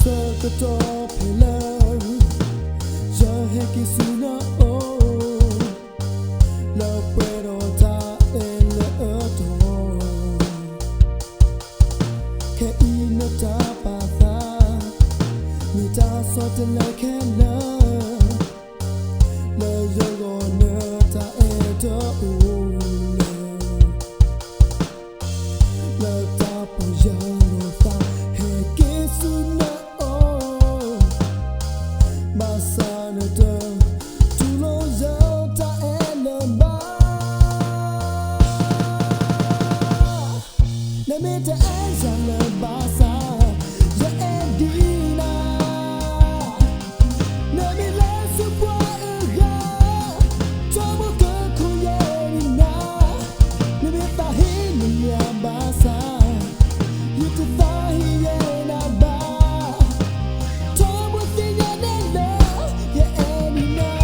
Top pillar, ya es que es una la puedo ta el otro que ina ta pata ni ta sorte la que la yo no ta eto la ta ya no ta es que es una Limit to answer the basa, the endina. Let me last a while, trouble could create now. Limit the hidden ya basa, you could find here na ba. Trouble thing ya love, ya endina.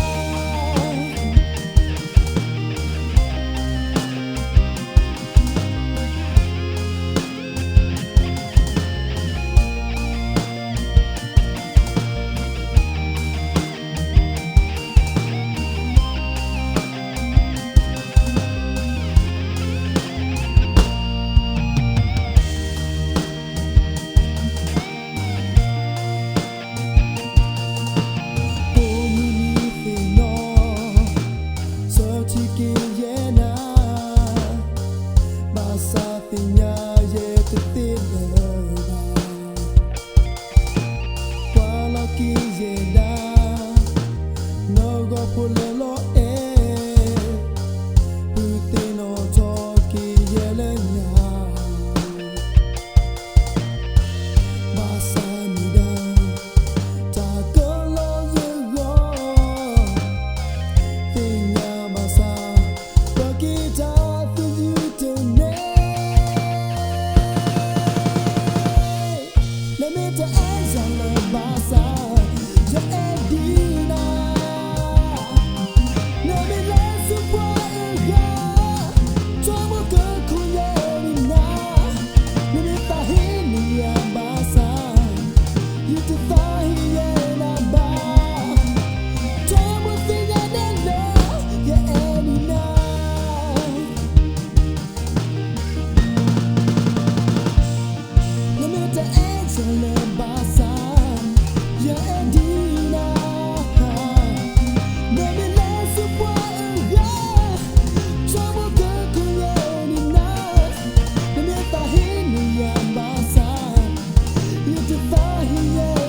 Yeah.